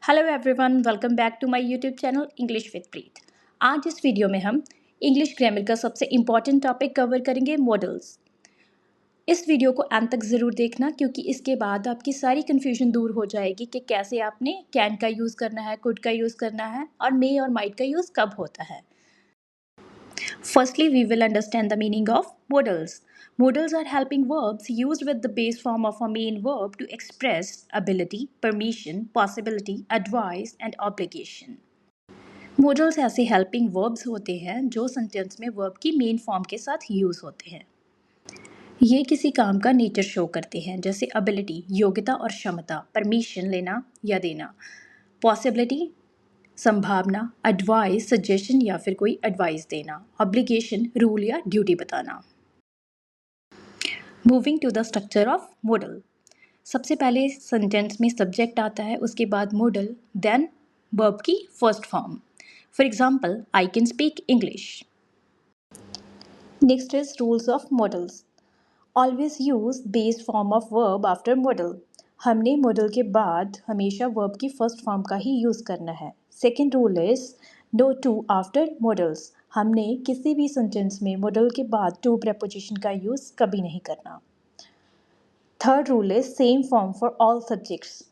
Hello everyone, welcome back to my YouTube channel English with Preet. आज इस video में हम इंग्लिश ग्रामर का सबसे इम्पॉर्टेंट टॉपिक कवर करेंगे, मॉडल्स। इस वीडियो को अंत तक ज़रूर देखना क्योंकि इसके बाद आपकी सारी कन्फ्यूजन दूर हो जाएगी कि कैसे आपने कैन का यूज़ करना है, कुड का यूज़ करना है और मे और माइट का यूज़ कब होता है। Firstly, we will understand the meaning of modals. Modals are helping verbs used with the base form of a main verb to express ability, permission, possibility, advice, and obligation. Modals ऐसे helping verbs होते हैं जो sentence में verb की main form के साथ use होते हैं। ये किसी काम का नेचर शो करते हैं, जैसे एबिलिटी योग्यता और क्षमता, परमिशन लेना या देना, पॉसिबिलिटी संभावना, एडवाइस सजेशन या फिर कोई एडवाइस देना, ऑब्लिगेशन रूल या ड्यूटी बताना। Moving to the structure of model. सबसे पहले सेंटेंस में सब्जेक्ट आता है, उसके बाद मॉडल, देन वर्ब की first form. For example, I can speak English. Next is rules of models. Always use base form of verb after model. हमने model के बाद हमेशा वर्ब की फर्स्ट फॉर्म का ही यूज़ करना है। Second rule is no to after models. हमने किसी भी सेंटेंस में मॉडल के बाद टू प्रेपोजिशन का यूज़ कभी नहीं करना। Third rule is same form for all subjects.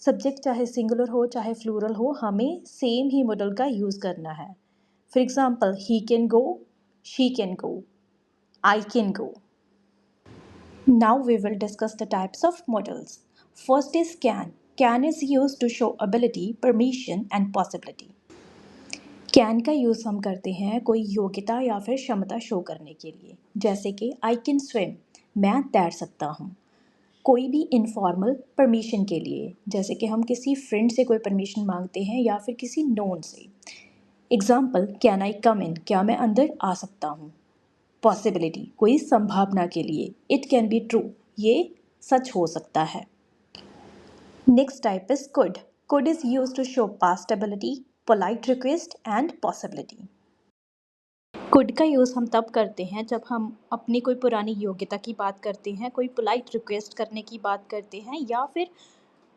Subject चाहे सिंगुलर हो चाहे फ्लूरल हो, हमें सेम ही मॉडल का यूज़ करना है। For example, he can go, she can go, I can go. Now we will discuss the types of modals. First is can. Can is used to show ability, permission and possibility. Can का use हम करते हैं कोई योग्यता या फिर क्षमता show करने के लिए, जैसे कि आई कैन स्विम, मैं तैर सकता हूँ। कोई भी इनफॉर्मल परमिशन के लिए, जैसे कि हम किसी फ्रेंड से कोई परमिशन मांगते हैं या फिर किसी नोन से। एग्जाम्पल, कैन आई कम इन, क्या मैं अंदर आ सकता हूँ। पॉसिबिलिटी, कोई संभावना के लिए, इट कैन बी ट्रू, ये सच हो सकता है। Next type is could. Could is use to show past ability, polite request and possibility. Could का यूज़ हम तब करते हैं जब हम अपनी कोई पुरानी योग्यता की बात करते हैं, कोई पोलाइट रिक्वेस्ट करने की बात करते हैं या फिर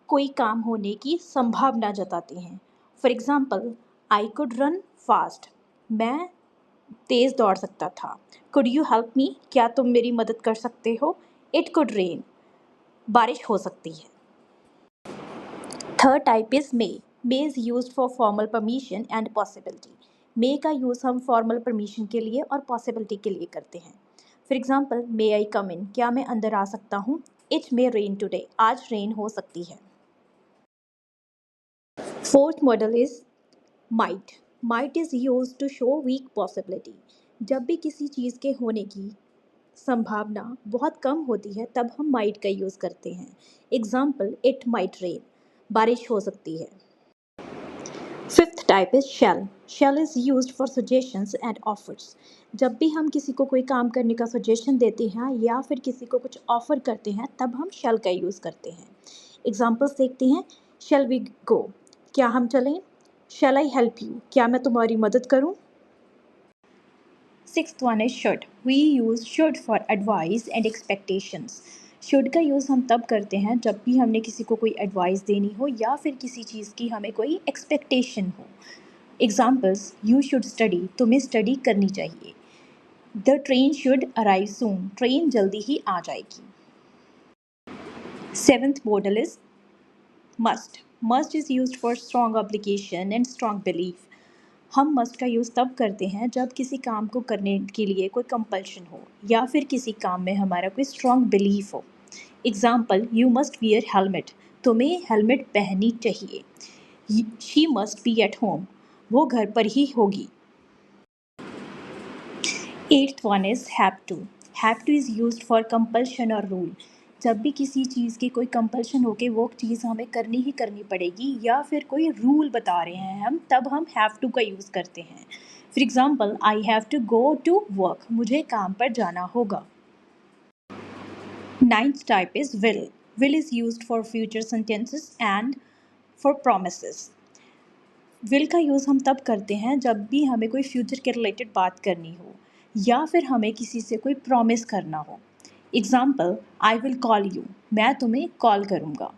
कोई काम होने की संभावना जताते हैं। For example, I could run fast, मैं तेज़ दौड़ सकता था। कुड यू हेल्प मी, क्या तुम मेरी मदद कर सकते हो। इट कुड रेन, बारिश हो सकती है। Third type is may. May is use for formal permission and possibility. May का यूज़ हम फॉर्मल परमिशन के लिए और पॉसिबिलिटी के लिए करते हैं। फॉर एग्जाम्पल, मे आई कम इन, क्या मैं अंदर आ सकता हूँ। इट मे रेन टुडे, आज रेन हो सकती है। Fourth model is might. Might is use to show weak possibility. जब भी किसी चीज़ के होने की संभावना बहुत कम होती है तब हम माइट का यूज़ करते हैं। एग्जाम्पल, इट माइट रेन, बारिश हो सकती है। Fifth type is shall. Shall is use for suggestions and offers. जब भी हम किसी को कोई काम करने का सजेशन देते हैं या फिर किसी को कुछ ऑफर करते हैं तब हम शेल का यूज़ करते हैं। एग्जाम्पल्स देखते हैं। शेल वी गो, क्या हम चलें। शेल आई हेल्प यू, क्या मैं तुम्हारी मदद करूं। Sixth one is should. We use should for advice and expectations. Should का यूज़ हम तब करते हैं जब भी हमने किसी को कोई एडवाइस देनी हो या फिर किसी चीज़ की हमें कोई एक्सपेक्टेशन हो। एग्जाम्पल्स, यू शुड स्टडी, तुम्हें स्टडी करनी चाहिए। The train should arrive soon, train जल्दी ही आ जाएगी। Seventh model is must. Must is use for strong obligation and strong belief. हम मस्ट का यूज़ तब करते हैं जब किसी काम को करने के लिए कोई कंपल्शन हो या फिर किसी काम में हमारा कोई स्ट्रॉन्ग बिलीफ हो। Example, you must wear helmet, तुम्हें हेलमेट पहननी चाहिए। She must be at home, वो घर पर ही होगी। Eighth one is have to. Have to is use for compulsion और रूल. जब भी किसी चीज़ की कोई कंपल्शन हो के वो चीज़ हमें करनी ही करनी पड़ेगी या फिर कोई रूल बता रहे हैं हम, तब हम हैव टू का यूज़ करते हैं। For example, I have to go to work, मुझे काम पर जाना होगा। Ninth type is will. Will is use for future sentences and for promises. Will का यूज़ हम तब करते हैं जब भी हमें कोई फ्यूचर के रिलेटेड बात करनी हो या फिर हमें किसी से कोई प्रॉमिस करना हो। Example, I will call you, मैं तुम्हें कॉल करूँगा।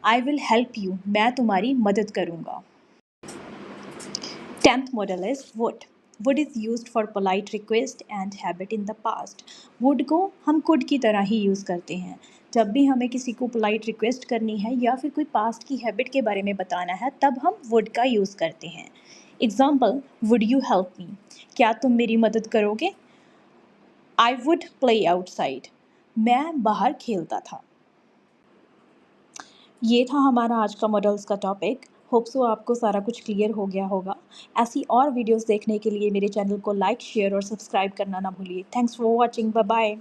आई विल हेल्प यू, मैं तुम्हारी मदद करूँगा। 10th model is would. Would is used for polite request and habit in the past. Would को हम could की तरह ही यूज़ करते हैं। जब भी हमें किसी को polite रिक्वेस्ट करनी है या फिर कोई पास्ट की हैबिट के बारे में बताना है तब हम would का यूज़ करते हैं। Example, would you help me? क्या तुम मेरी मदद करोगे? I would play outside. मैं बाहर खेलता था। ये था हमारा आज का मॉडल्स का टॉपिक। होप सो आपको सारा कुछ क्लियर हो गया होगा। ऐसी और वीडियोस देखने के लिए मेरे चैनल को लाइक, शेयर और सब्सक्राइब करना ना भूलिए। Thanks for watching. Bye bye.